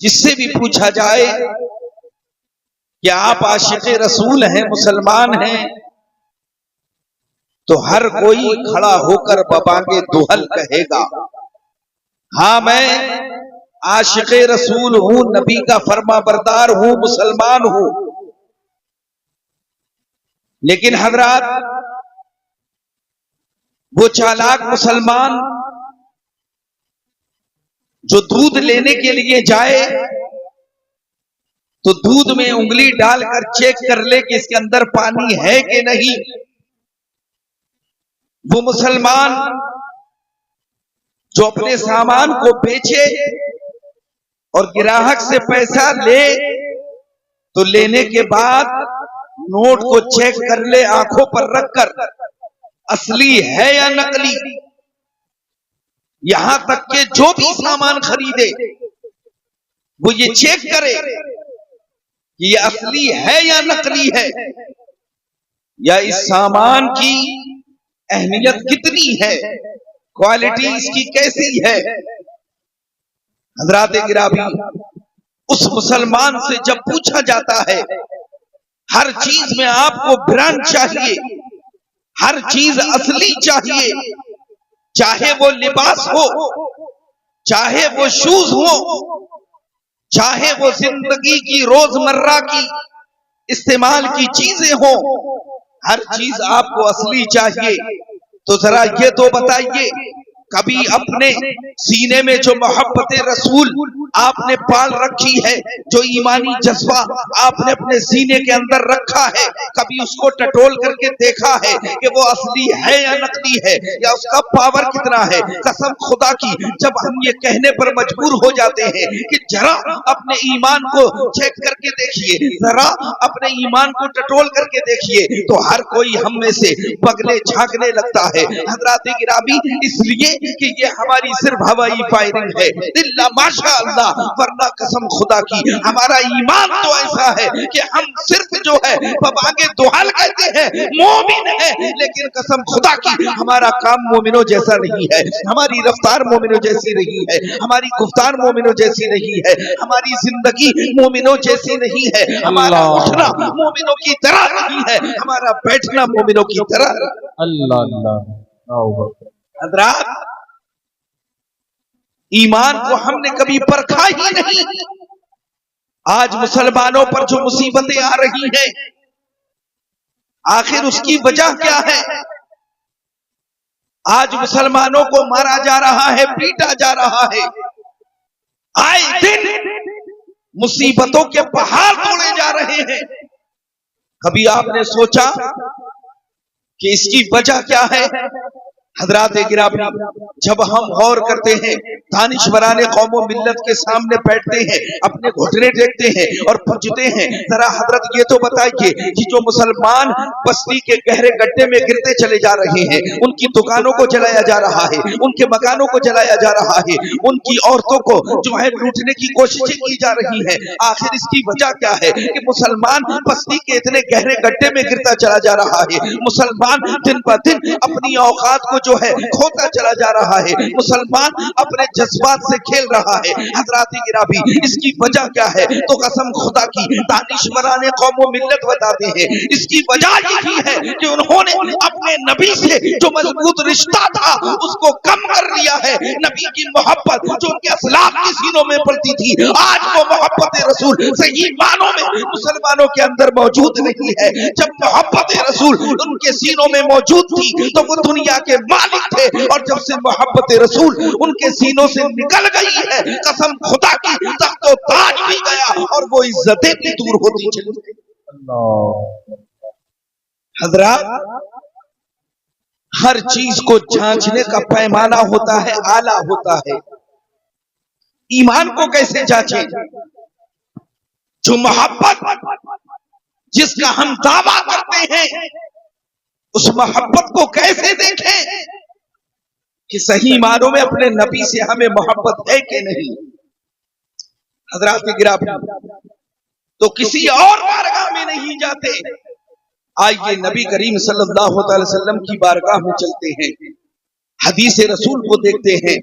جس سے بھی پوچھا جائے کہ آپ عاشق رسول ہیں، مسلمان ہیں، تو ہر کوئی کھڑا ہو کر ببانگے دوحل کہے گا ہاں میں عاشق رسول ہوں، نبی کا فرما بردار ہوں، مسلمان ہوں۔ لیکن حضرات، وہ چالاک مسلمان جو دودھ لینے کے لیے جائے تو دودھ میں انگلی ڈال کر چیک کر لے کہ اس کے اندر پانی ہے کہ نہیں، وہ مسلمان جو اپنے سامان کو بیچے اور گراہک سے پیسہ لے تو لینے کے بعد نوٹ کو چیک کر لے آنکھوں پر رکھ کر اصلی ہے یا نقلی، یہاں تک کہ جو بھی سامان خریدے وہ یہ چیک کرے کہ یہ اصلی ہے یا نقلی ہے، یا اس سامان کی اہمیت کتنی ہے، کوالٹی اس کی کیسی ہے۔ حضرات گرامی، اس مسلمان سے جب پوچھا جاتا ہے ہر چیز میں آپ کو برانڈ چاہیے، ہر چیز اصلی چاہیے، چاہے وہ لباس ہو، چاہے وہ شوز ہو، چاہے وہ زندگی کی روزمرہ کی استعمال کی چیزیں ہوں، ہر چیز آپ کو اصلی چاہیے، تو ذرا یہ تو بتائیے کبھی اپنے سینے میں جو محبت رسول آپ نے پال رکھی ہے، جو ایمانی جذبہ آپ نے اپنے سینے کے اندر رکھا ہے، کبھی اس کو ٹٹول کر کے دیکھا ہے کہ وہ اصلی ہے یا نقلی ہے، یا اس کا پاور کتنا ہے؟ قسم خدا کی جب ہم یہ کہنے پر مجبور ہو جاتے ہیں کہ ذرا اپنے ایمان کو چیک کر کے دیکھیے، ذرا اپنے ایمان کو ٹٹول کر کے دیکھیے، تو ہر کوئی ہم میں سے بغلے جھانکنے لگتا ہے۔ حضرات گرامی، اس لیے کہ یہ ہماری صرف ہوائی فائرنگ ہے، اللہ ماشاء اللہ، ورنہ قسم خدا کی ہمارا ایمان تو ایسا ہے کہ ہم صرف جو ہے ببانگے دوحل کہتے ہیں مومن ہے، لیکن قسم خدا کی ہمارا کام مومنوں جیسا نہیں ہے، ہماری رفتار مومنوں جیسی نہیں ہے، ہماری گفتار مومنوں جیسی نہیں ہے، ہماری زندگی مومنوں جیسی نہیں ہے، ہمارا اٹھنا مومنوں کی طرح نہیں ہے، ہمارا بیٹھنا مومنوں کی طرح۔ اللہ حضرات، ایمان کو ہم نے کبھی پرکھا ہی نہیں۔ آج مسلمانوں پر جو مصیبتیں آ رہی ہیں، آخر اس کی وجہ کیا ہے؟ آج مسلمانوں کو مارا جا رہا ہے، پیٹا جا رہا ہے، آئے دن مصیبتوں کے پہاڑ توڑے جا رہے ہیں۔ کبھی آپ نے سوچا کہ اس کی وجہ کیا ہے؟ حضرات گرامی، جب ہم غور کرتے ہیں، دانشوران قوم و ملت کے سامنے بیٹھتے ہیں، اپنے گھٹنے ٹیکتے ہیں اور پوچھتے ہیں ذرا حضرت یہ تو بتائیے کہ جو مسلمان بستی کے گہرے گڈھے میں گرتے چلے جا رہے ہیں، ان کی دکانوں کو جلایا جا رہا ہے، ان کے مکانوں کو جلایا جا رہا ہے، ان کی عورتوں کو جو ہے لوٹنے کی کوششیں کی جا رہی ہیں، آخر اس کی وجہ کیا ہے کہ مسلمان بستی کے اتنے گہرے گڈھے میں گرتا چلا جا رہا ہے، مسلمان دن بہ دن اپنی اوقات کو جو ہے کھوتا چلا جا رہا ہے، مسلمان اپنے جذبات سے کھیل رہا ہے۔ حضرات گرامی، اس کی وجہ کیا ہے؟ تو قسم خدا کی دانشوران قوم و ملت بتاتے ہیں اس کی وجہ یہی ہے کہ انہوں نے اپنے نبی سے جو مضبوط رشتہ تھا اس کو کم کر لیا ہے۔ نبی کی محبت جو ان کے اسلاف کی سینوں میں پڑتی تھی، آج وہ محبت رسول صحیح معنوں میں مسلمانوں کے اندر موجود نہیں ہے۔ جب محبت رسول ان کے سینوں میں موجود تھی تو وہ دنیا کے مالک تھے، اور جب سے محبت رسول ان کے سینوں سے نکل گئی ہے، قسم خدا کی تخت و تاج بھی گیا اور وہ عزتیں بھی دور ہوتی چلی گئی۔ حضرات، ہر چیز کو جانچنے کا پیمانہ ہوتا ہے، آلہ ہوتا ہے۔ ایمان کو کیسے جانچیں؟ جو محبت جس کا ہم دعویٰ کرتے ہیں، اس محبت کو کیسے دیکھیں کہ صحیح معنوں میں اپنے نبی سے ہمیں محبت ہے کہ نہیں؟ حضرات گرامی، تو کسی اور بارگاہ میں نہیں جاتے، آئیے نبی کریم صلی اللہ علیہ وسلم کی بارگاہ میں چلتے ہیں، حدیث رسول کو دیکھتے ہیں۔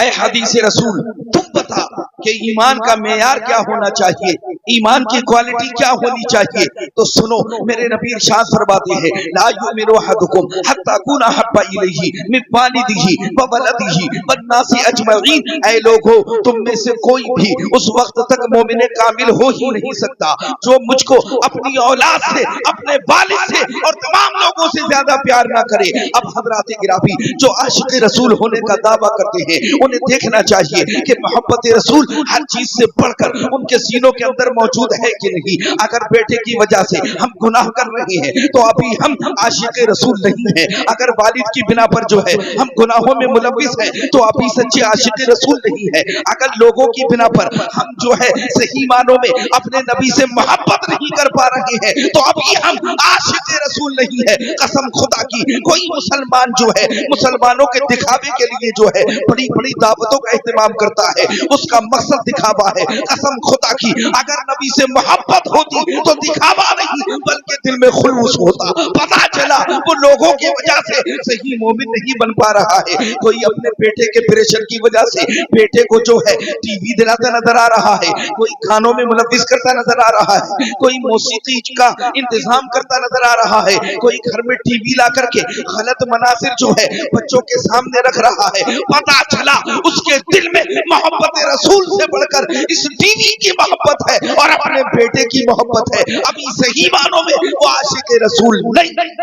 اے حدیث رسول، تم بتا کہ ایمان کا معیار کیا ہونا چاہیے, ایمان کی کوالٹی کیا ہونی چاہیے. تو سنو, میرے نبی ارشاد فرماتے ہیں لا یؤمن احدکم حتی اکون احب الیہ من والدہ وولدہ والناس اجمعین. اے لوگو, تم میں سے کوئی بھی اس وقت تک مومن کامل ہو ہی نہیں سکتا جو مجھ کو اپنی اولاد سے, اپنے والد سے اور تمام لوگوں سے زیادہ پیار نہ کرے. اب حضرات گرامی, جو عاشق رسول ہونے کا دعویٰ کرتے ہیں انہیں دیکھنا چاہیے کہ محبت رسول ہر چیز سے بڑھ کر ان کے سینوں کے اندر موجود ہے کہ نہیں. اگر بیٹے کی وجہ سے ہم گناہ کر رہے ہیں تو ابھی ہم عاشق رسول نہیں ہیں. اگر والد کی بنا پر جو ہے ہم گناہوں میں ملوث ہیں تو ابھی سچے عاشق رسول نہیں ہے. اگر لوگوں کی بنا پر ہم جو ہے صحیح معنوں میں اپنے نبی سے محبت نہیں کر پا رہے ہیں تو ابھی ہم عاشق رسول نہیں ہے. قسم خدا کی, کوئی مسلمان جو ہے مسلمانوں کے دکھاوے کے لیے جو ہے بڑی بڑی دعوتوں کا اہتمام کرتا ہے, اس کا مقصد دکھاوا ہے. قسم خدا کی, اگر نبی سے محبت ہوتی تو دکھاوا نہیں بلکہ دل میں خلوص ہوتا. پتا چلا وہ لوگوں کی وجہ سے صحیح مومن نہیں بن پا رہا ہے. کوئی اپنے بیٹے کے پریشر کی وجہ سے بیٹے کو جو ہے ٹی وی دلاتا نظر آ رہا ہے, کوئی کھانوں میں ملوث کرتا نظر آ رہا ہے, کوئی موسیقی کا انتظام کرتا نظر آ رہا ہے, کوئی گھر میں ٹی وی لا کر کے غلط مناظر جو ہے بچوں کے سامنے رکھ رہا ہے. پتا چلا اس کے دل میں محبت رسول سے بڑھ کر اس ٹی وی کی محبت ہے اور اپنے بیٹے کی محبت ہے. ابھی صحیح معنوں میں وہ عاشق رسول نہیں.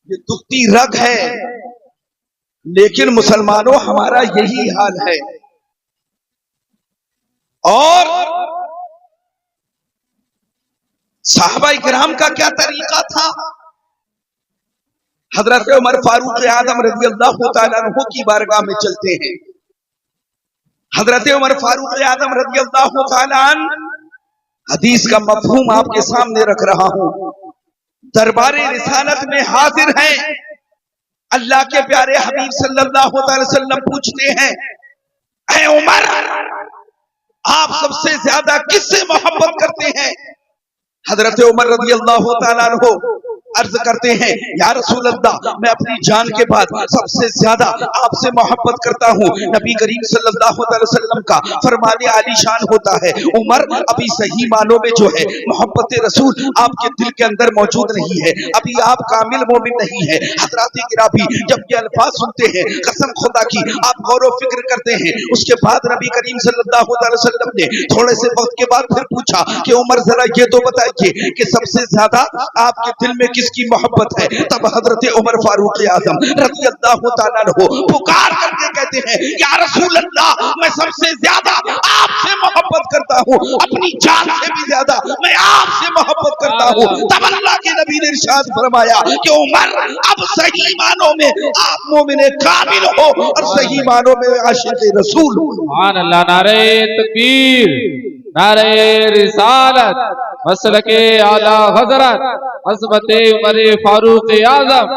یہ دکھتی رگ ہے, لیکن مسلمانوں ہمارا یہی حال ہے. اور صحابہ کرام کا کیا طریقہ تھا؟ حضرت عمر فاروق اعظم رضی اللہ تعالیٰ عنہ کی بارگاہ میں چلتے ہیں. حضرت عمر فاروق اعظم رضی اللہ تعالیٰ عنہ, حدیث کا مفہوم آپ کے سامنے رکھ رہا ہوں, دربار رسالت میں حاضر ہیں. اللہ کے پیارے حبیب صلی اللہ علیہ وسلم پوچھتے ہیں اے عمر, آپ سب سے زیادہ کس سے محبت کرتے ہیں؟ حضرت عمر رضی اللہ تعالیٰ عنہ عرض کرتے ہیں یا رسول اللہ, میں اپنی جان کے بعد سب سے زیادہ آپ سے محبت کرتا ہوں. نبی کریم صلی اللہ علیہ وسلم کا فرمان عالی شان ہوتا ہے عمر, ابھی صحیح معنوں میں جو ہے محبت رسول آپ کے دل کے اندر موجود نہیں ہے, ابھی آپ کامل مومن نہیں ہے. حضرات گرامی, جب یہ الفاظ سنتے ہیں قسم خدا کی آپ غور و فکر کرتے ہیں. اس کے بعد نبی کریم صلی اللہ علیہ وسلم نے تھوڑے سے وقت کے بعد پھر پوچھا کہ عمر ذرا یہ تو بتائیے کہ سب سے زیادہ آپ کے دل میں کس کی محبت ہے؟ تب حضرت عمر فاروق اعظم رضی اللہ تعالیٰ عنہ پکار کر کے کہتے ہیں یا رسول اللہ, میں سب سے زیادہ آپ سے محبت کرتا ہوں, اپنی جان سے بھی زیادہ میں آپ سے محبت کرتا ہوں. تب اللہ کے نبی نے ارشاد فرمایا کہ عمر, اب صحیح معنوں میں آپ مومن کامل ہو اور صحیح معنوں میں عاشق رسول. سبحان اللہ. نعرہ تکبیر, نعرہ رسالت, مسلک اعلی حضرت عظمت عمر فاروق اعظم,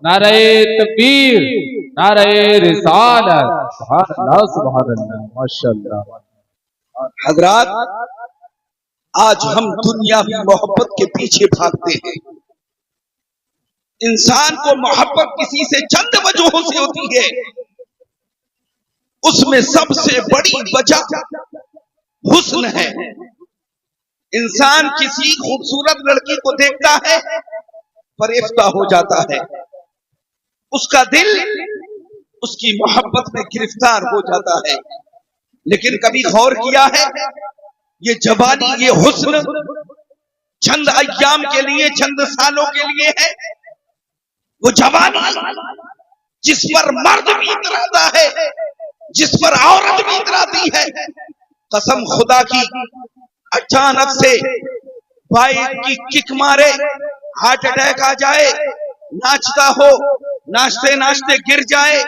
نعرہ تکبیر, نعرہ رسالت. سبحان اللہ, سبحان اللہ, ماشاءاللہ. حضرات, آج ہم دنیاوی محبت کے پیچھے بھاگتے ہیں. انسان کو محبت کسی سے چند وجوہوں سے ہوتی ہے, اس میں سب سے بڑی وجہ حسن ہے. انسان کسی خوبصورت لڑکی کو دیکھتا ہے, فریفتہ ہو جاتا ہے, اس کا دل اس کی محبت میں گرفتار ہو جاتا ہے. لیکن کبھی غور کیا ہے یہ جوانی, یہ حسن چند ایام کے لیے, چند سالوں کے لیے ہے. وہ جوانی جس پر مرد بھی اتراتا ہے, جس پر عورت بھی اتراتی ہے. قسم خدا کی, اچانک سے بائک کی کک مارے, ہارٹ اٹیک آ جائے, ناچتا ہو, ناچتے ناچتے گر جائے,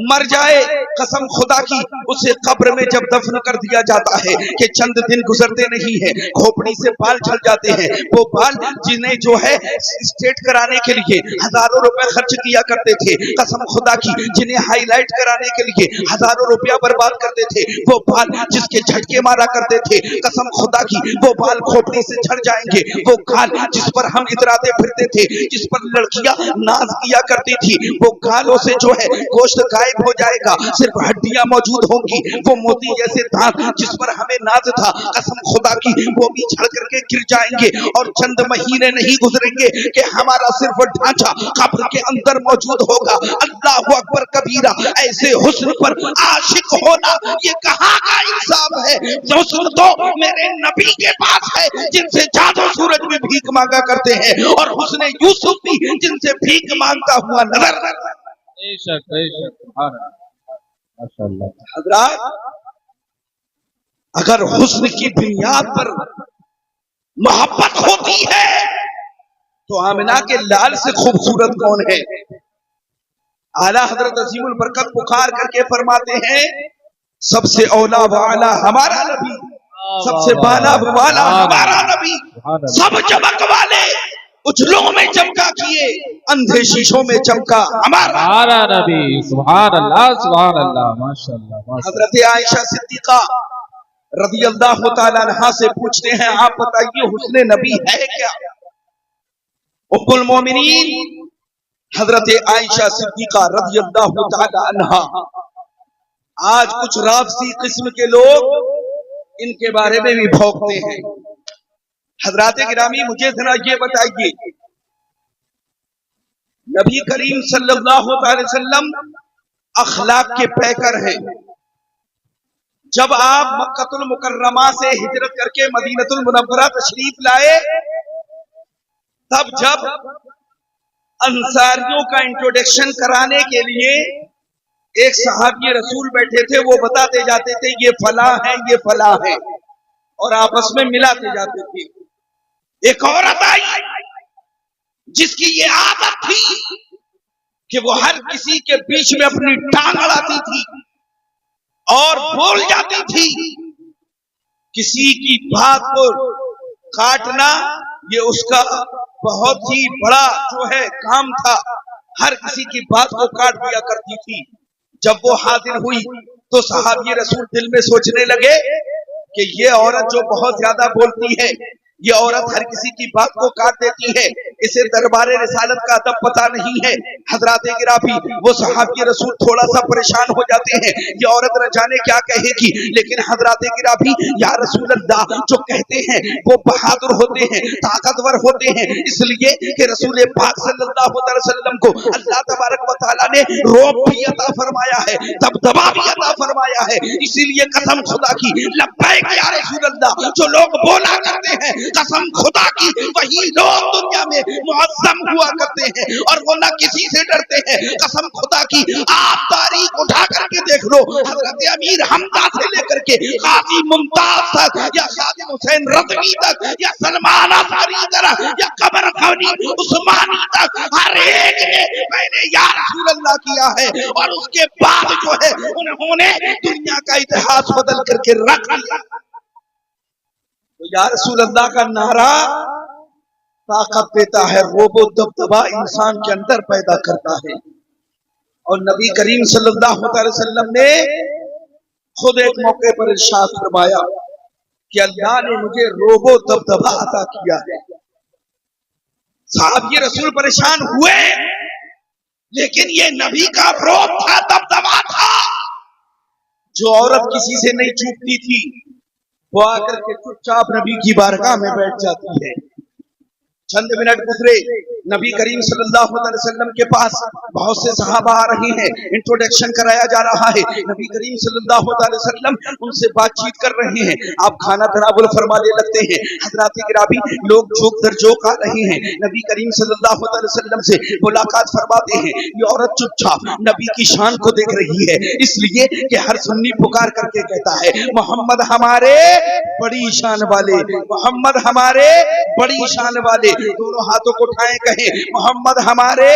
مر جائے. قسم خدا کی اسے قبر میں جب دفن کر دیا جاتا ہے کہ چند دن گزرتے نہیں ہیں, کھوپڑی سے بال جھڑ جاتے ہیں. وہ بال جنہیں جو ہے اسٹریٹ کرانے کے لیے ہزاروں روپے خرچ کیا کرتے تھے, قسم خدا کی جنہیں ہائی لائٹ کرانے کے لیے ہزاروں روپیہ برباد کرتے تھے, وہ بال جس کے جھٹکے مارا کرتے تھے, قسم خدا کی وہ بال کھوپڑی سے جھڑ جائیں گے. وہ گال جس پر ہم اتراتے پھرتے تھے, جس پر لڑکیاں ناز کیا کرتی تھی, وہ گالوں سے جو ہے گوشت گائے गायब हो जाएगा, सिर्फ हड्डियां मौजूद होंगी, वो मोती जैसे दांत जिस पर हमें नाज था कसम खुदा की वो भी झड़ करके गिर जाएंगे, और चंद महीने नहीं गुजरेंगे कि हमारा सिर्फ ढांचा कब्र के अंदर मौजूद होगा। अल्लाह अकबर कबीरा। ऐसे हुस्न पर आशिक होना ये कहाँ का इंसाफ है? हुस्न तो मेरे नबी के पास है जिनसे जादो सूरज में भीख मांगा करते हैं, और हुस्न यूसुफ भी जिनसे भीख मांगता हुआ नजर। बेशक माशाअल्लाह। हजरात, अगर हुस्न की बुनियाद पर मोहब्बत होती है तो आमिना के लाल से खूबसूरत कौन है? आला हजरत अजीमुल बरकत पुकार करके फरमाते हैं सबसे औला वाला हमारा नबी, सबसे बाला वाला हमारा नबी, सब चमक वाले उजलों में चमका किए, अंधे शीशों में चमका हमारा नबी। सुभान अल्लाह माशाअल्लाह। हजरत आयशा सिद्दीका रज़ी अल्लाह तआला अन्हा से पूछते हैं आप बताइए हुस्न नबी है क्या? उम्मुल मोमिनीन हजरत आयशा सिद्दीका रज़ी अल्लाह तआला अन्हा। आज कुछ राफसी किस्म के लोग इनके बारे में भी भौंकते हैं। हजरात गिरामी, मुझे जरा ये बताइए, नबी करीम सल्लल्लाहु अलैहि वसल्लम अखलाक के पैकर हैं। जब आप मक्कतुल मुकर्रमा से हिजरत करके मदीनतुल मुनव्वरा तशरीफ लाए, तब जब अंसारियों का इंट्रोडक्शन कराने के लिए एक सहाबी रसूल बैठे थे, वो बताते जाते थे ये फला है, ये फला है, और आपस में मिलाते जाते थे। एक औरत आई जिसकी ये आदत थी कि वो हर किसी के बीच में अपनी टांग अड़ाती थी और बोल जाती थी। किसी की बात को काटना ये उसका बहुत ही बड़ा जो है काम था, हर किसी की बात को काट दिया करती थी। जब वो हाजिर हुई तो सहाबी रसूल दिल में सोचने लगे कि ये औरत जो बहुत ज्यादा बोलती है, ये औरत हर किसी की बात को काट देती है, इसे दरबारे रिसालत का अदब पता नहीं है। हजरात गिरामी, वो सहाबी रसूल थोड़ा सा परेशान हो जाते हैं, ये औरत न जाने क्या कहेगी। लेकिन हजरात गिरामी, या रसूल अल्लाह जो कहते हैं वो बहादुर होते हैं, ताकतवर होते हैं, इसलिए कि रसूल पाक सल्लल्लाहु अलैहि वसल्लम को अल्लाह तबारक व तआला ने रोब भी अता फरमाया है, दबदबा भी अता फरमाया है। इसीलिए कसम खुदा की लब्बैक या रसूल अल्लाह जो लोग बोला करते हैं, कसम खुदा की वही लोग दुनिया में मुअज्जम हुआ करते हैं, और वो ना किसी से डरते हैं। कसम खुदा की आप तारीख उठा करके देख लो, हजरत अमीर हमजा से लेकर के गाजी मुमताज तक, या खादिम हुसैन रज़वी तक, या सलमान असारी तक, या कमर खनी उस्मानी तक, हर एक ने मैंने या रसूल अल्लाह किया है, और उसके बाद जो है उन्होंने दुनिया का इतिहास बदल करके रख दिया। तो या रसूल अल्लाह का नारा ताकत देता है, रोबो दबदबा इंसान के अंदर पैदा करता है। और नबी करीम सल्लल्लाहु अलैहि वसल्लम ने खुद एक मौके पर इरशाद फरमाया कि अल्लाह ने मुझे रोबो दबदबा अता किया है। साहब ये रसूल परेशान हुए, लेकिन ये नबी का रोब था, दबदबा था। जो औरत किसी से नहीं चूकती थी वो आकर के चुपचाप नबी की बारगाह में बैठ जाती है। चंद मिनट गुजरे, नबी करीम सल्लल्लाहु अलैहि वसल्लम के पास बहुत से सहाबा आ रहे हैं, इंट्रोडक्शन कराया जा रहा है। नबी करीम सल्लल्लाहु अलैहि वसल्लम उनसे बातचीत कर रहे हैं, आप खाना तनावुल फरमाने लगते हैं। हजरात गिरामी, लोग जोक दर जोक आ रहे हैं, नबी करीम सल्लल्लाहु अलैहि वसल्लम से मुलाकात फरमाते हैं। ये औरत चुपचाप नबी की शान को देख रही है, इसलिए कि हर सुन्नी पुकार करके कहता है मोहम्मद हमारे बड़ी शान वाले, मोहम्मद हमारे बड़ी शान वाले। दोनों हाथों को उठाए कहे मोहम्मद हमारे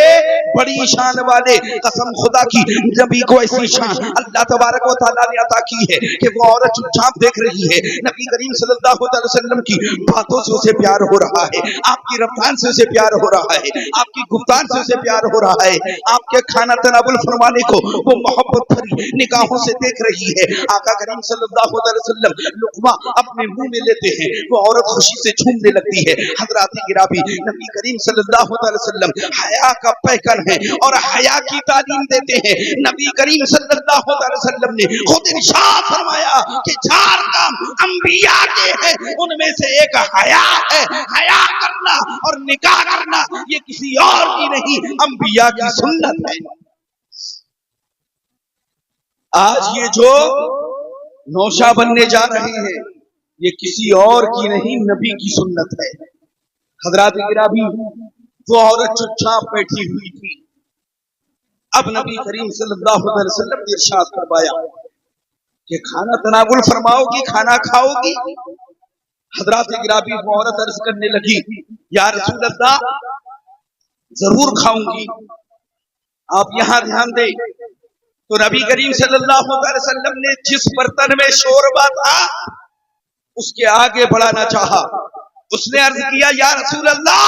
बड़ी शान वाले। कसम खुदा की नबी को ऐसी शान अल्लाह तबारक व तआला ने अता की है कि वो औरत चुपचाप देख रही है। नबी करीम सल्लल्लाहु अलैहि वसल्लम की बातों से उसे प्यार हो रहा है, आपकी रफ्तार से उसे प्यार हो रहा है, आपकी गुफ्तार से उसे प्यार हो रहा है, आपके खाना तनावुल फरमाने को वो मोहब्बत भरी निगाहों से देख रही है। आका करीम सल्लल्लाहु अलैहि वसल्लम लुक़मा अपने मुंह में लेते हैं, वो औरत खुशी से झूमने लगती है। हजरात गिरामी, गिरामी, नबी करीम सल्लल्लाहु अलैहि वसल्लम हया का पैकर है और हया की तालीम देते हैं। नबी करीम सल्लल्लाहु अलैहि वसल्लम ने खुद इरशाद फरमाया कि 4 काम अंबिया के हैं, उनमें से एक हया है। हया करना और निकाह करना ये किसी और की नहीं, अंबिया की सुन्नत है। आज ये जो नौशा बनने जा रहे हैं ये किसी और की नहीं, नबी की सुन्नत है। हजरात गिरामी, वो औरत चुपचाप बैठी हुई थी। अब नबी करीम सल्लल्लाहु अलैहि वसल्लम ने इरशाद फरमाया कि खाना तनावुल फरमाओगी, खाना खाओगी? हजरात गिरामी, वो औरत अर्ज करने लगी, या रसूल अल्लाह, जरूर खाऊंगी। आप यहां ध्यान दें तो नबी करीम सल्लल्लाहु अलैहि वसल्लम ने जिस बर्तन में शोरबा था उसके आगे बढ़ाना चाहा। उसने अर्ज किया, या रसूल अल्लाह,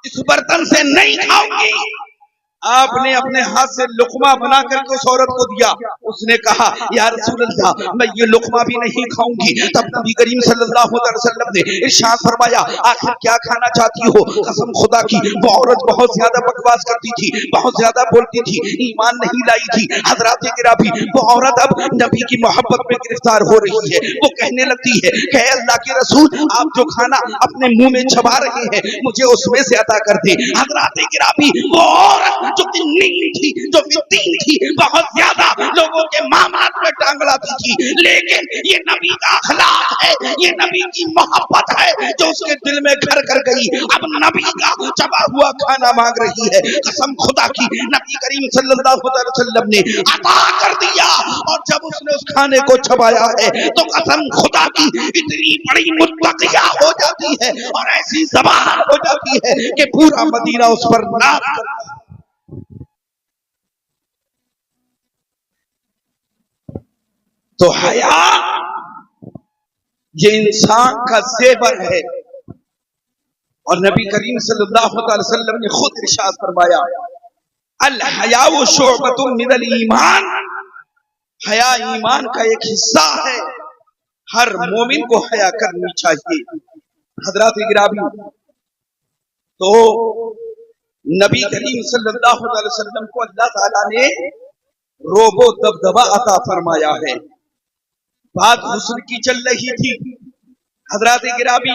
इस बर्तन से नहीं खाऊंगी। आपने अपने हाथ से लुकमा बना करके उस औरत को दिया। उसने कहा, या रसूल अल्लाह, मैं ये लुकमा भी नहीं खाऊंगी। तब नबी करीम सल्लल्लाहु अलैहि वसल्लम ने इरशाद फरमाया, आखिर क्या खाना चाहती हो? कसम खुदा की वो औरत बहुत ज्यादा बकवास करती थी, बहुत ज्यादा बोलती थी, ईमान नहीं लाई थी। हजरात गिरामी, वो औरत अब नबी की मोहब्बत में गिरफ्तार हो रही है। वो कहने लगती है कि अल्लाह के रसूल, आप जो खाना अपने मुंह में चबा रहे हैं मुझे उसमें से अता कर दे। हजरात गिरामी, वो औरत जो नीली थी, जो फितीन थी, बहुत ज्यादा लोगों के मामलात में टांग लाती थी, लेकिन ये नबी का अखलाक है, ये नबी की मोहब्बत है जो उसके दिल में घर कर गई। अब नबी का चबा हुआ खाना मांग रही है। कसम खुदा की नबी करीम सल्लल्लाहु अलैहि वसल्लम ने अता कर दिया, और जब उसने उस खाने को चबाया है तो कसम खुदा की इतनी बड़ी मुत्तकिया हो जाती है और ऐसी ज़बान हो जाती है कि पूरा मदीना उस पर नाज करता है। तो हया ये इंसान का ज़ेवर है, और नबी करीम सल्लल्लाहु अलैहि वसल्लम ने खुद इरशाद फरमाया, अल हयाउ शुअबतुम मिनल ईमान, हया ईमान का एक हिस्सा है। हर मोमिन को हया करनी चाहिए। हजरात गिरामी, तो नबी करीम सल्लल्लाहु अलैहि वसल्लम को अल्लाह ताला ने रोबो दबदबा अता फरमाया है। बात हुस्न की चल रही थी हजरत गिरामी,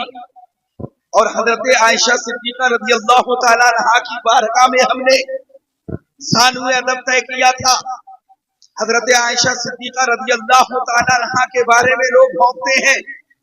और हजरत आयशा सिद्दीका रज़ी अल्लाह तआला अन्हा की बारगाह में हमने सानुए अदब तय किया था। हजरत आयशा सिद्दीका रज़ी अल्लाह तआला अन्हा के बारे में लोग भौंकते हैं।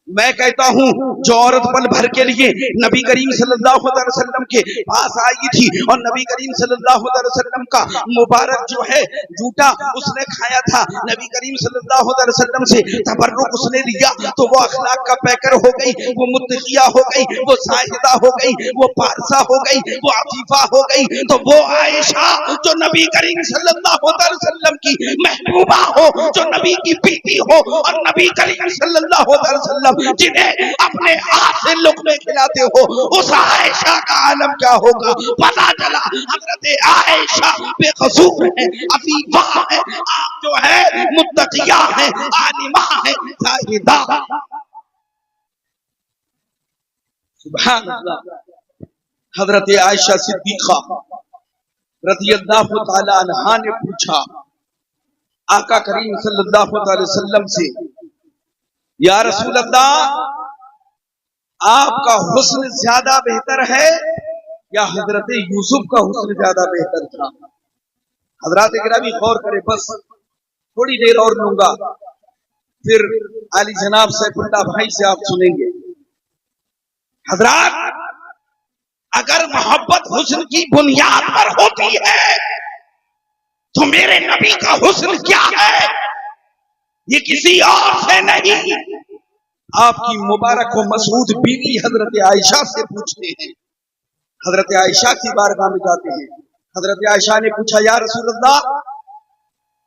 मैं कहता हूं, जो औरत पल भर के लिए नबी करीम सल्लल्लाहु अलैहि वसल्लम के पास आई थी और नबी करीम सल्लल्लाहु अलैहि वसल्लम का मुबारक जो है जूता उसने खाया था, नबी करीम सल्लल्लाहु अलैहि वसल्लम से तबर्रुक उसने लिया, तो वो अखलाक का पैकर हो गई, वो मुत्तकिया हो गई, वो साहिदा हो गई, वो पारसा हो गई, वो अफीफा हो गई। तो वो आयशा जो नबी करीम सल्लल्लाहु अलैहि वसल्लम की महबूबा हो, जो नबी की बीवी हो, और नबी करीम सल्लल्लाहु अलैहि वसल्लम जिन्हें अपने हाथ से लुक़मे खिलाते हो, उस आयशा का आलम क्या होगा? पता चला हजरत आयशा बेकसूर है, अफीफा है, आप जो है मुत्तकिया है, आलिमा है, साहिदा। सुभान अल्लाह। हजरत आयशा सिद्दीका रज़ियल्लाहु तआला अन्हा ने पूछा आका करीम सल्लल्लाहु अलैहि वसल्लम से, या रसूल अल्लाह, आपका हुस्न ज्यादा बेहतर है या हजरत यूसुफ का हुस्न ज्यादा बेहतर था? हजरत गिरामी गौर करें, बस थोड़ी देर और लूंगा, फिर अली जनाब सैफुल्लाह भाई से आप सुनेंगे। हजरत, अगर मोहब्बत हुस्न की बुनियाद पर होती है तो मेरे नबी का हुस्न क्या है? ये किसी और से नहीं, आपकी मुबारक व मसूद बीवी हजरत आयशा से पूछते हैं। हजरत आयशा की बारगाह में जाते हैं। हजरत आयशा ने पूछा, या रसूल अल्लाह,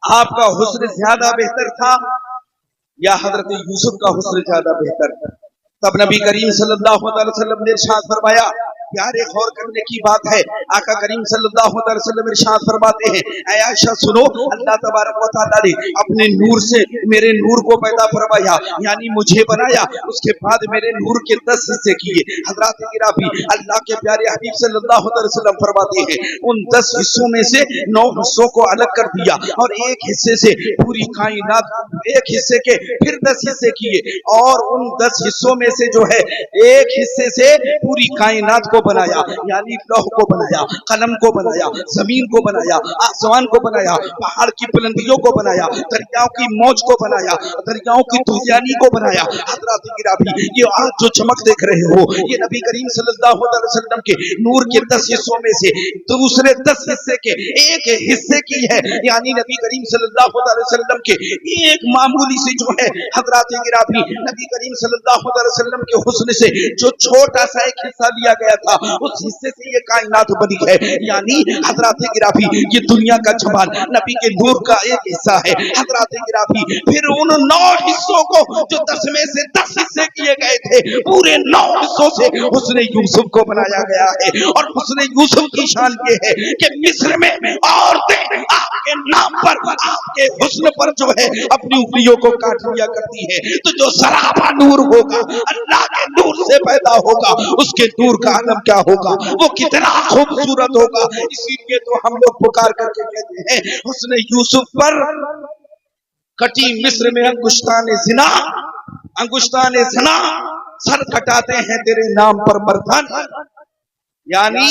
आपका हुस्न ज्यादा बेहतर था या हजरत यूसुफ का हुस्न ज्यादा बेहतर था? तब नबी करीम सल्लल्लाहु अलैहि वसल्लम ने इरशाद फरमाया, प्यारे गौर करने की बात है। आका करीम सल्लल्लाहु अलैहि वसल्लम इरशाद फरमाते हैं, ऐ आयशा सुनो, अल्लाह तबारक व तआला ने अपने नूर से मेरे नूर को पैदा फरमाया, यानी मुझे बनाया, उसके बाद मेरे नूर के 10 हिस्से किए। हजरात गिरामी, अल्लाह के प्यारे हबीब सल्लल्लाहु अलैहि वसल्लम फरमाते हैं, उन 10 हिस्सों में से 9 हिस्सों को अलग कर दिया और एक हिस्से से पूरी कायनात, एक हिस्से के फिर 10 हिस्से किए और उन 10 हिस्सों में से जो है एक हिस्से से पूरी कायनात को बनाया, यानी लौह को बनाया, कलम को बनाया, जमीन को बनाया, आसमान को बनाया, पहाड़ की बुलंदियों को बनाया, दरियाओं की मौज को बनाया, दरियाओं की तूफानी को बनाया। हज़रात गिरामी, ये आज जो चमक देख रहे हो, ये नबी करीम सल्लल्लाहु अलैहि वसल्लम के नूर के 10 हिस्सों में से दूसरे 10 हिस्से के एक हिस्से की है, यानी नबी करीम सल्लल्लाहु अलैहि वसल्लम के एक मामूली से जो है हज़रात गिरामी, नबी करीम सल्लल्लाहु अलैहि वसल्लम के हुस्न से जो छोटा सा एक हिस्सा लिया गया था, उस हिस्से से ये कायनात बनी है। यानी हज़रात गिरामी, ये दुनिया का जमाल नबी के नूर का एक हिस्सा है। हज़रात गिरामी, फिर उन 9 हिस्सों को जो 10 में से 10 हिस्से किए गए थे, पूरे 9 हिस्सों से हुस्न यूसुफ को बनाया गया है। और हुस्न यूसुफ की शान ये है कि मिस्र में औरतें आपके नाम पर, आपके हुस्न पर जो है अपनी उंगलियों को काट लिया करती है। तो जो सराबा नूर होगा, अल्लाह के नूर से पैदा होगा, उसके नूर का आलम क्या होगा, वो कितना खूबसूरत होगा। इसीलिए तो हम लोग पुकार करके कहते हैं, हुस्न यूसुफ पर कटी मिस्र में अंगुश्तान ज़िना, अंगुश्तान ज़िना, सर कटाते हैं तेरे नाम पर मर्दन। यानी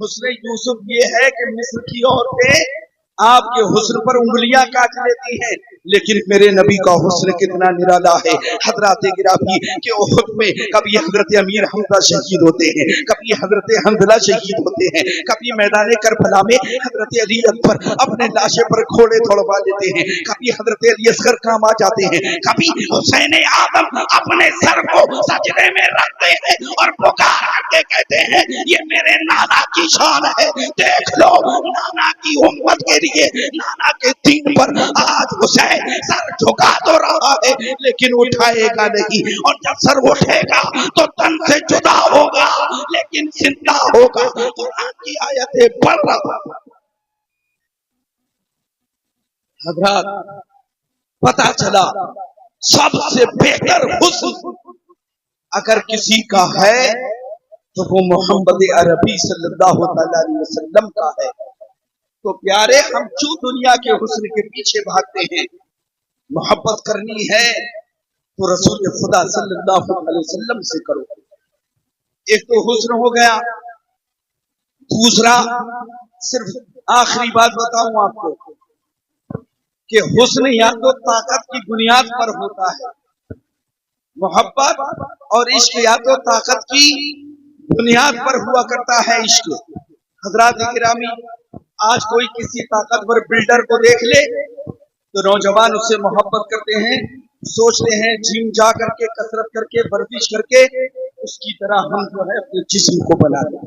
हुस्न यूसुफ ये है कि मिस्र की औरतें आपके हुस्न पर उंगलियां काट लेती हैं, लेकिन मेरे नबी का हुस्न कितना निराला है। हज़रात गिरामी के उहुद में कभी हजरत अमीर हमजा शहीद होते हैं, कभी हजरत हंज़ला शहीद होते हैं, कभी मैदान करबला में हजरत अली अकबर अपने लाशे पर घोड़े दौड़वा लेते हैं, कभी हजरत अली असगर काम आ जाते हैं, कभी हुसैन आदम अपने सर को सजदे में रखते हैं और पुकार के कहते हैं, ये मेरे नाना की शान है, देख लो नाना की उम्मत के लिए, नाना के दीन पर आज हुसैन सर झुका तो रहा है लेकिन उठाएगा नहीं, और जब सर उठेगा तो तन से जुदा होगा लेकिन जिंदा होगा। कुरान की आयतें पढ़ रहा। हज़रात, पता चला सबसे बेहतर हुस्न अगर किसी का है तो वो मोहम्मद अरबी सल्लल्लाहु अलैहि वसल्लम का है। तो प्यारे, हम क्यों दुनिया के हुस्न के पीछे भागते हैं? मोहब्बत करनी है तो रसूल खुदा सल्लल्लाहु अलैहि वसल्लम से करो। एक तो हुस्न हो गया, दूसरा सिर्फ आखिरी बात बताऊं आपको कि हुस्न या तो ताकत की बुनियाद पर होता है, मोहब्बत और इश्क या तो ताकत की बुनियाद पर हुआ करता है इश्क। हज़रात गिरामी, आज कोई किसी ताकतवर बिल्डर को देख ले तो नौजवान उससे मोहब्बत करते हैं, सोचते हैं जिम जा करके, कसरत करके, वर्जिश करके उसकी तरह हम जो है अपने जिस्म को बना लें।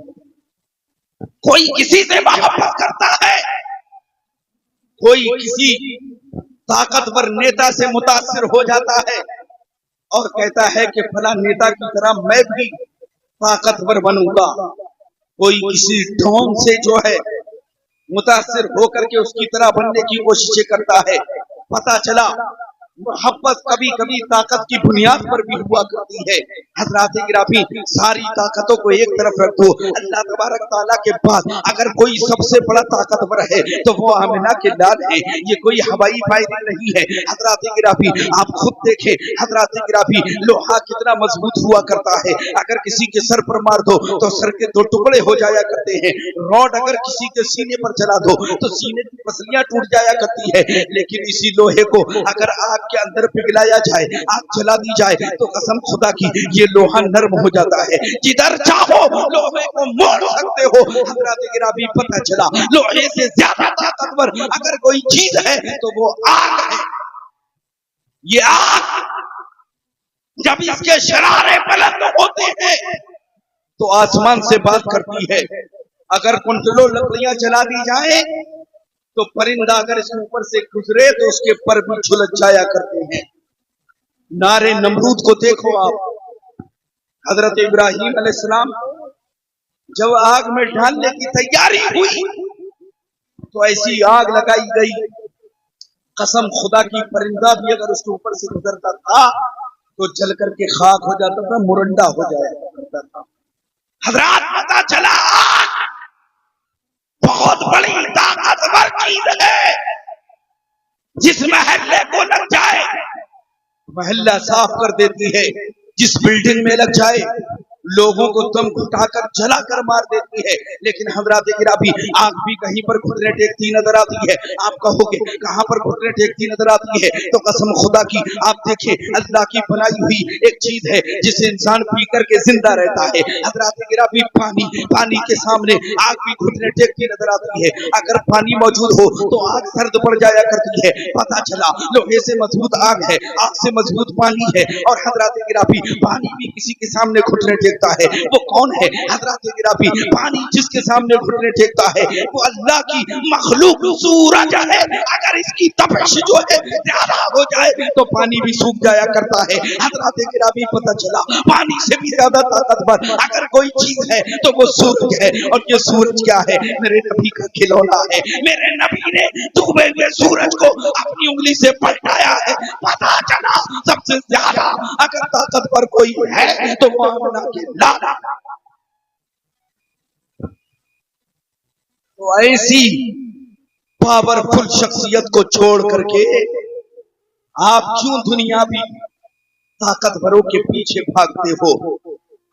कोई किसी से मोहब्बत करता है, कोई किसी ताकतवर नेता से मुतासिर हो जाता है और कहता है कि फला नेता की तरह मैं भी ताकतवर बनूंगा। कोई किसी डॉन से जो है मुतासिर होकर के उसकी तरह बनने की कोशिश करता है। पता चला मोहब्बत कभी कभी ताकत की बुनियाद पर भी हुआ करती है। हज़रात गिरामी, सारी ताकतों को एक तरफ रख दो, अल्लाह तबारक तआला के पास अगर कोई सबसे बड़ा ताकतवर है तो वो आमिना के लाल है, ये कोई हवाई फायरिंग नहीं है। हज़रात गिरामी, आप खुद देखें, हज़रात गिरामी, लोहा कितना मजबूत हुआ करता है, अगर किसी के सर पर मार दो तो सर के 2 टुकड़े हो जाया करते हैं। रॉड अगर किसी के सीने पर चला दो तो सीने की पसलियां टूट जाया करती है, लेकिन इसी लोहे को अगर आग के अंदर पिघलाया जाए, आग जला दी जाए तो कसम खुदा की ये लोहा नरम हो जाता है। जिधर चाहो लोहे को मोड़ सकते हो। हज़रात गिरामी, पता चला लोहे से ज्यादा ताकतवर अगर कोई चीज है तो वो आग है। ये आग जब इसके शरारे बुलंद होते हैं तो आसमान से बात करती है। अगर कुंटलों लकड़ियां जला दी जाए तो परिंदा अगर इसके ऊपर से गुजरे तो उसके पर भी झुलस जाया करते हैं। नारे नमरूद को देखो आप, हजरत इब्राहिम अलैहिस्सलाम جب آگ میں ڈالنے کی تیاری ہوئی تو ایسی آگ لگائی گئی، قسم خدا کی پرندہ بھی اگر اس کے اوپر سے گزرتا تھا تو جل کر کے خاک ہو جاتا تھا، مرنڈا ہو جایا کرتا تھا۔ حضرات پتا چلا بہت بڑی طاقتور چیز ہے، جس محلے کو لگ جائے محلہ صاف کر دیتی ہے، جس بلڈنگ میں لگ جائے لوگوں کو دم گھٹا کر جلا کر مار دیتی ہے۔ لیکن حضرات گرامی آگ بھی کہیں پر گھٹنے ٹیکتی نظر آتی ہے۔ آپ کہو گے کہاں پر گھٹنے ٹیکتی نظر آتی ہے؟ تو قسم خدا کی آپ دیکھیں، اللہ کی بنائی ہوئی ایک چیز ہے جسے انسان پی کر کے زندہ رہتا ہے۔ حضرات گرامی پانی کے سامنے آگ بھی گھٹنے ٹیکتی نظر آتی ہے۔ اگر پانی موجود ہو تو آگ سرد پڑ جایا کرتی ہے۔ پتا چلا لوہے سے مضبوط آگ ہے، آگ سے مضبوط پانی ہے، اور حضرات گرامی پانی بھی کسی کے سامنے گھٹنے ٹیکتا ہے۔ وہ کون ہے؟ حضرات گرامی پانی جس کے سامنے گھٹنے ٹیکتا ہے وہ اللہ کی مخلوق سورج ہے۔ اگر اس کی تپش جو ہے زیادہ ہو جائے تو پانی بھی سوکھ جایا کرتا ہے۔ حضرات گرامی پتہ چلا پانی سے بھی زیادہ طاقتور اگر کوئی چیز ہے تو وہ سورج ہے، اور یہ سورج کیا ہے؟ میرے نبی کا کھلونا ہے۔ میرے نبی نے ڈوبے ہوئے سورج کو اپنی انگلی سے پلٹایا ہے۔ پتہ چلا سب سے زیادہ اگر طاقتور کوئی ہے تو وہ آمنہ کے لالا۔ تو ایسی پاورفل شخصیت کو چھوڑ کر کے آپ کیوں دنیاوی طاقتوروں کے پیچھے بھاگتے ہو؟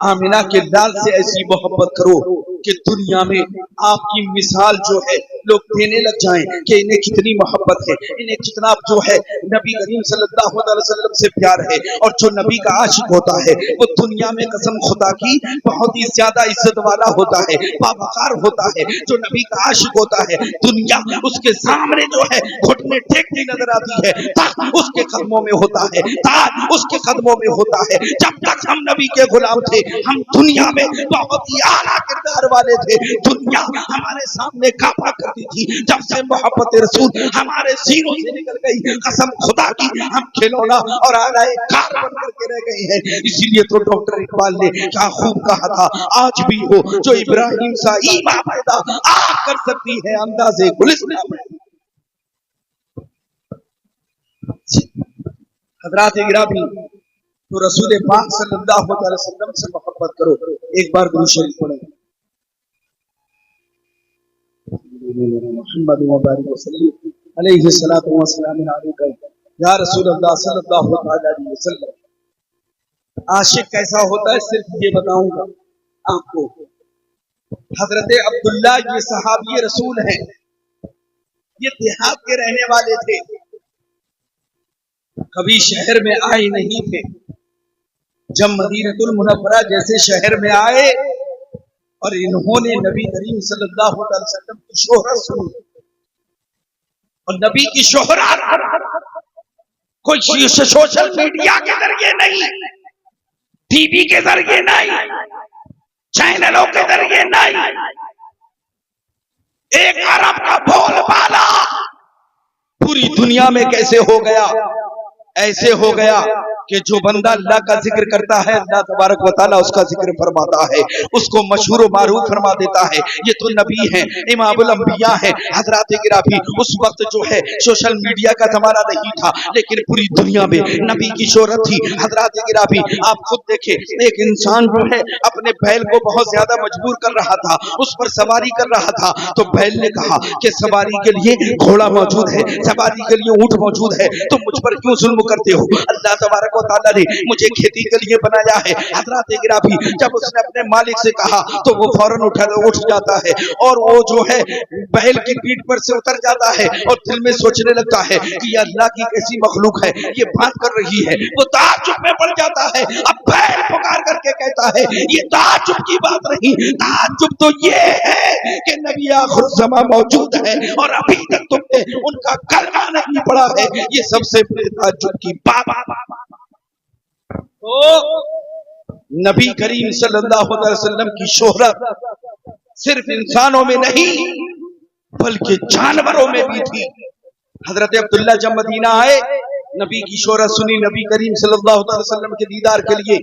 آمنہ کے لال سے ایسی محبت کرو کہ دنیا میں آپ کی مثال جو ہے لوگ دینے لگ جائیں کہ انہیں کتنی محبت ہے، انہیں کتنا جو ہے نبی کریم صلی اللہ علیہ وسلم سے پیار ہے۔ اور جو نبی کا عاشق ہوتا ہے وہ دنیا میں قسم خدا کی بہت ہی زیادہ عزت والا ہوتا ہے، باوقار ہوتا ہے۔ جو نبی کا عاشق ہوتا ہے دنیا اس کے سامنے جو ہے گھٹنے ٹیکتی نظر آتی ہے، تاج اس کے قدموں میں ہوتا ہے، تاج اس کے قدموں میں ہوتا ہے۔ جب تک ہم نبی کے غلام تھے ہم دنیا میں بہت ہی اعلیٰ کردار والے تھے، دنیا ہمارے سامنے کانپا کرتی تھی۔ جب سے محبت رسول ہمارے سینوں سے نکل گئی قسم خدا کی ہم کھلونا اور اعلیٰ کار بن کر کے رہ گئے ہیں۔ اسی لیے تو ڈاکٹر اقبال نے کیا خوب کہا تھا، آج بھی ہو جو ابراہیم سا ایمان پیدا آگ کر سکتی ہے اندازے گلستان میں۔ حضرات گرامی تو رسول پاک صلی اللہ علیہ وسلم سے محبت کرو۔ ایک بار درود شریف پڑھیں، محمد مبارک وسلم علیہ الصلوۃ والسلام علیکہ یا رسول اللہ صلی اللہ علیہ وسلم۔ عاشق کیسا ہوتا ہے صرف یہ بتاؤں گا آپ کو۔ حضرت عبداللہ یہ صحابی رسول ہیں، یہ دیہات کے رہنے والے تھے، کبھی شہر میں آئے نہیں تھے۔ جب مدینہ المنورہ جیسے شہر میں آئے اور انہوں نے نبی کریم صلی اللہ علیہ وسلم کی شہرت سنی، اور نبی کی شہرت کوئی سوشل میڈیا کے ذریعے نہیں، ٹی وی کے ذریعے نہیں، چینلوں کے ذریعے نہیں، ایک عرب کا بول بالا پوری دنیا میں کیسے ہو گیا؟ ایسے ہو گیا کہ جو بندہ اللہ کا ذکر کرتا ہے اللہ تبارک و تعالیٰ اس کا ذکر فرماتا ہے، اس کو مشہور و معروف فرما دیتا ہے۔ یہ تو نبی ہیں، امام الانبیاء ہیں۔ حضرات گرامی اس وقت جو ہے سوشل میڈیا کا زمانہ نہیں تھا، لیکن پوری دنیا میں نبی کی شہرت تھی۔ حضرات گرامی آپ خود دیکھیں، ایک انسان جو ہے اپنے بیل کو بہت زیادہ مجبور کر رہا تھا، اس پر سواری کر رہا تھا، تو بیل نے کہا کہ سواری کے لیے گھوڑا موجود ہے، سواری کے لیے اونٹ موجود ہے، تم مجھ پر کیوں ظلم کرتے ہو؟ اللہ تبارک و تعالیٰ نے مجھے کھیتی کے لیے بنایا ہے۔ حضرات گرامی جب اس نے اپنے مالک سے کہا تو وہ فوراً اٹھ جاتا ہے اور وہ جو ہے بیل کی پیٹھ پر سے اتر جاتا ہے اور دل میں سوچنے لگتا ہے کہ یہ اللہ کی کیسی مخلوق ہے، یہ بات کر رہی ہے۔ وہ تعجب میں پڑ جاتا ہے۔ اب بیل پکار کر کے کہتا ہے یہ تعجب کی بات نہیں، تعجب تو یہ ہے کہ نبی آخر الزمان موجود ہے اور ابھی تک تم نے ان کا کلمہ نہیں پڑھا ہے، یہ سب سے بڑے تعجب کی بات۔ تو نبی کریم صلی اللہ علیہ وسلم کی شہرت صرف انسانوں میں نہیں بلکہ جانوروں میں بھی تھی۔ حضرت عبداللہ جب مدینہ آئے نبی کی شہرت سنی، نبی کریم صلی اللہ علیہ وسلم کے دیدار کے لیے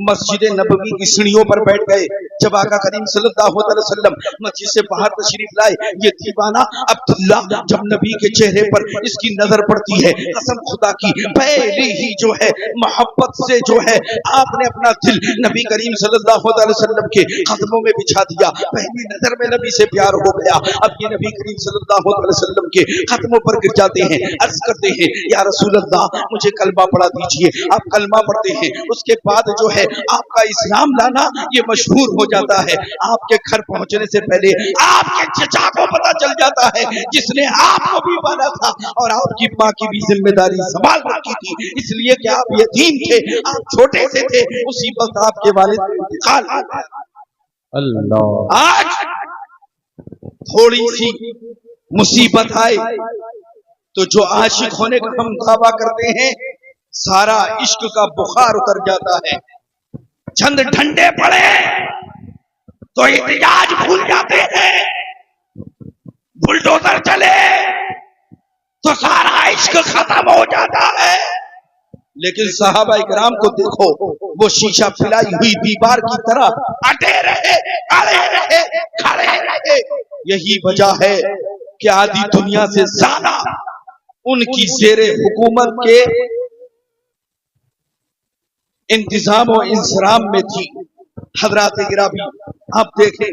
मस्जिद नबवी की सीढ़ियों पर बैठ गए। जब आका करीम सल्लल्लाहु अलैहि वसल्लम मस्जिद से बाहर तशरीफ लाए, ये दीवाना अब्दुल्ला जब नबी के चेहरे पर इसकी नजर पड़ती है, कसम खुदा की पहले ही जो है मोहब्बत से जो है आपने अपना दिल नबी करीम सल्लल्लाहु अलैहि वसल्लम के कदमों में बिछा दिया। पहली नजर में नबी से प्यार हो गया। अब ये नबी करीम सल्लल्लाहु अलैहि वसल्लम के कदमों पर गिर जाते हैं, अर्ज करते हैं या रसूल अल्लाह मुझे कलमा पढ़ा दीजिए। आप कलमा पढ़ते हैं, उसके बाद जो है आपका इस्लाम लाना ये मशहूर हो जाता है। आपके घर पहुंचने से पहले आपके चचा को पता चल जाता है जिसने आपको भी पाला था और आपकी माँ की भी जिम्मेदारी संभाल रखी थी, इसलिए कि आप यतीम थे, आप छोटे से थे, उसी वक्त आपके वालिद का इंतकाल हो गया। अल्लाह। आज थोड़ी सी मुसीबत आए तो जो आशिक होने का हम दावा करते हैं, सारा इश्क का बुखार उतर जाता है। चंद ठंडे पड़े तो इतिजाज भूल जाते हैं, बुलडोजर चले तो सारा इश्क खत्म हो जाता है। लेकिन सहाबा इकराम को देखो, वो शीशा पिलाई हुई दीवार की तरह अटे रहे, अड़े रहे, खड़े रहे। यही वजह है कि आधी दुनिया से ज्यादा उनकी ज़ेरे हुकूमत के इंतजाम और इंसराम में थी। हजरत गिराबी आप देखें,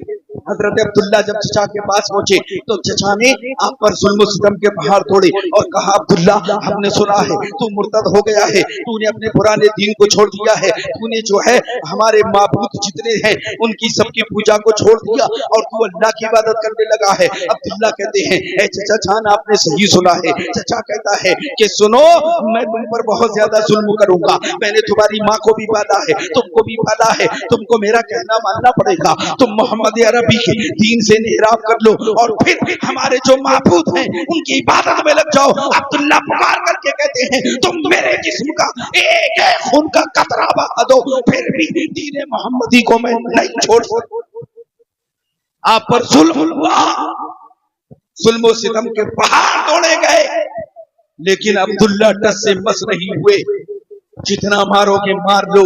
हजरत अब्दुल्ला जब चचा के पास पहुंचे तो चचा ने आप पर जुल्म सितम के पहाड़ तोड़े और कहा, अब्दुल्ला हमने सुना है तू मुर्तद हो गया है, तूने अपने पुराने दीन को छोड़ दिया है, तूने जो है हमारे माबूद जितने हैं उनकी सबकी पूजा को छोड़ दिया और तू अल्लाह की इबादत करने लगा है। अब्दुल्ला कहते हैं, ए चचा जान आपने सही सुना है। चचा कहता है कि सुनो, मैं तुम पर बहुत ज्यादा जुल्म करूंगा, मैंने तुम्हारी माँ को भी पाला है, तुमको भी पाला है, तुमको मेरा कहना मानना पड़ेगा, तुम मोहम्मद अरबी के दीन से निहराब कर लो और फिर हमारे जो माबूद हैं उनकी इबादत में लग जाओ। अब्दुल्ला पुकार करके कहते हैं, तुम मेरे जिस्म का एक खून का कतरा बहा दो, फिर भी दीन मोहम्मदी को मैं नहीं छोड़ सकता। आप पर जुल्म हुआ, जुल्म सितम के पहाड़ तोड़े गए, लेकिन अब्दुल्ला टस से मस नहीं हुए। जितना मारोगे मार लो,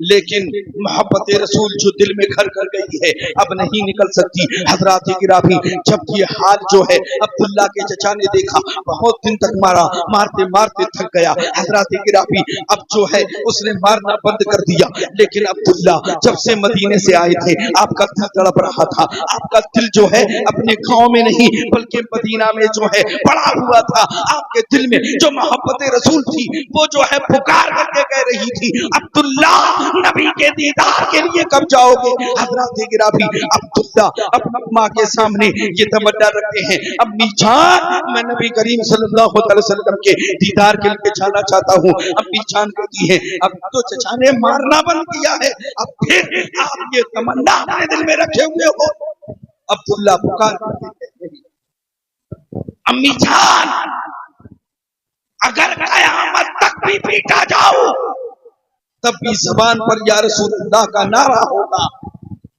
लेकिन मोहब्बत रसूल जो दिल में घर कर गई है अब नहीं निकल सकती। हजरात गिराबी जब ये हाल जो है अब्दुल्ला के चचा ने देखा, बहुत दिन तक मारा, मारते मारते थक गया। हजरात गिराबी अब जो है उसने मारना बंद कर दिया, लेकिन अब्दुल्ला जब से मदीने से आए थे आपका दिल तड़प रहा था। आपका दिल जो है अपने गांव में नहीं बल्कि मदीना में जो है पड़ा हुआ था। आपके दिल में जो मोहब्बत रसूल थी वो जो है पुकार करके कह रही थी, अब्दुल्ला नबी के दीदार के लिए कब जाओगे। हजरत गिराबी अब्दुल्ला अपनी माँ के सामने ये तमन्ना रखते हैं, अम्मी जान मैं नबी करीम सल्लल्लाहु अलैहि वसल्लम के दीदार के लिए जाना चाहता हूँ। अम्मी जान कहती है, अब तो चचा ने मारना बंद किया है, अब फिर आप ये तमन्ना अपने दिल में रखे हुए हो। अब्दुल्ला पुकार करते हैं, अम्मी जान अगर कयामत तक भी पीटा जाऊं तब भी जबान पर या रसूल अल्लाह का नारा होगा।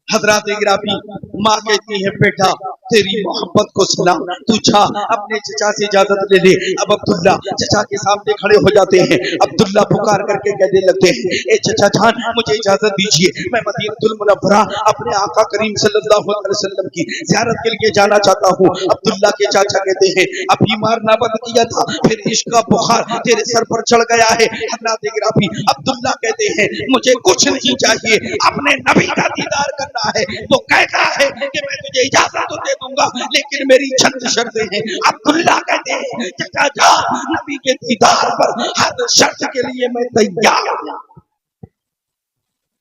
हजरत गिराबी माँ कहती है, बेटा तेरी मोहब्बत को सुना, तू जा अपने चचा से इजाजत ले ले। अब अब्दुल्ला चचा के सामने खड़े हो जाते हैं। अब्दुल्ला पुकार करके कहने लगते हैं, ए चचा जान मुझे इजाजत दीजिए, मैं मदीनतुल मुनव्वरा अपने आका करीम सल्लल्लाहु अलैहि वसल्लम की ज़ियारत के लिए जाना चाहता हूँ। अब्दुल्ला के चाचा कहते हैं, अभी मारना बंद किया था, फिर इश्क का बुखार तेरे सर पर चढ़ गया है। हजरत गिराबी अब्दुल्ला कहते हैं, मुझे कुछ नहीं चाहिए, अपने नबी का दीदार करना है। वो कहता है कि मैं तुझे इजाजत तो दे दूंगा, लेकिन मेरी चंद शर्तें हैं। अब्दुल्ला कहते हैं, चचा जा नबी के दीदार पर हर शर्त के लिए मैं तैयार हूं।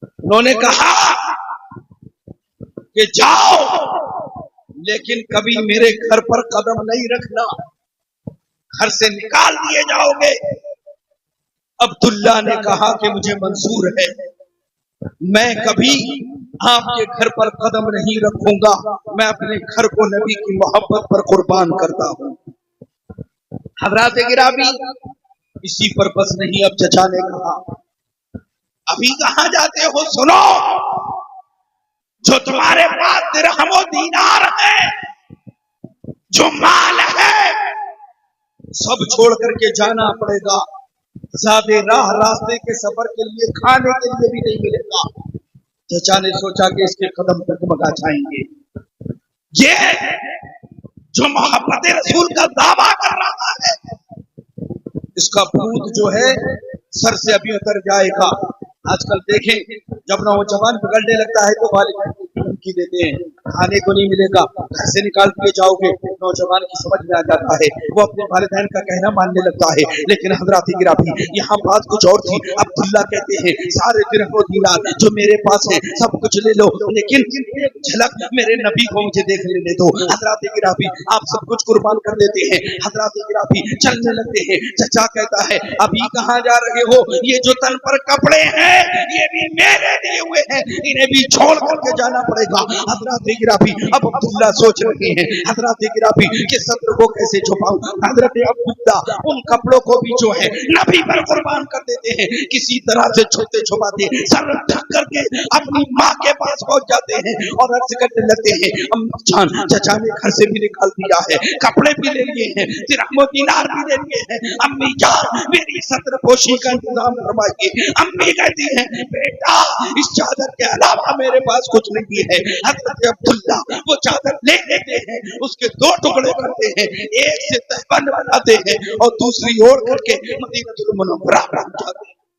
उन्होंने कहा कि जाओ, लेकिन कभी मेरे घर पर कदम नहीं रखना, घर से निकाल दिए जाओगे। अब्दुल्ला ने कहा कि मुझे मंजूर है, मैं कभी आपके घर पर कदम नहीं रखूंगा, मैं अपने घर को नबी की मोहब्बत पर कुर्बान करता हूं। हजरत गिराबी इसी पर बस नहीं, अब चचा ने कहा, अभी कहां जाते हो, सुनो, जो तुम्हारे पास दिरहम और दीनार है, जो माल है, सब छोड़ करके जाना पड़ेगा। ज़्यादा राह रास्ते के सफर के लिए खाने के लिए भी नहीं मिलेगा। चचा ने सोचा कि इसके कदम डगमगा जाएंगे। ये जो मोहब्बत रसूल का दावा कर रहा है, इसका भूत जो है सर से अभी उतर जाएगा। आजकल देखें, जब नौजवान बिगड़ने लगता है तो वालिदैन धमकी देते हैं, खाने को नहीं मिलेगा, घर से निकाल दिए जाओगे। नौजवान की समझ में आ जाता है, वो अपने वालिदैन का कहना मानने लगता है। लेकिन हजरात गिरामी, यहाँ बात कुछ और थी। अब्दुल्ला कहते हैं, सारे दिरहम दीनार जो मेरे पास है सब कुछ ले लो, लेकिन एक झलक मेरे नबी को मुझे देख लेने दो। हजरात गिरामी, आप सब कुछ कुर्बान कर देते हैं। हजरात गिरामी चलने लगते हैं। चचा कहता है, अभी कहाँ जा रहे हो? ये जो तन पर कपड़े हैं ये भी मेरे दिए हुए हैं, इन्हें भी छोड़ करके जाना पड़ेगा। हजरत गिराफी अब अब्दुल्ला सोच रहे हैं, हजरत गिराफी के सत्र को कैसे छुपाऊं। हजरत अब्दुल्ला उन कपड़ों को भी जो है नबी पर कुर्बान कर देते हैं। किसी तरह से छुपते छुपाते सर ढक करके अपनी माँ के पास पहुंच जाते हैं और अर्ज करने लगते हैं, अम्मा जान, चचा ने घर से भी निकाल दिया है, कपड़े भी ले लिए हैं, दिरहम दीनार भी ले लिए हैं। अम्मी जान, मेरी सत्र पोशी का इंतजाम फरमाइए। अम्मी कहती है, बेटा इस चादर के अलावा मेरे पास कुछ नहीं है। हजरत अब्दुल्ला वो चादर ले लेते हैं, उसके दो टुकड़े करते हैं, एक से तहबंद बनाते हैं और दूसरी ओर करके मदीनतुल मुनव्वरा पहुंच जाते हैं।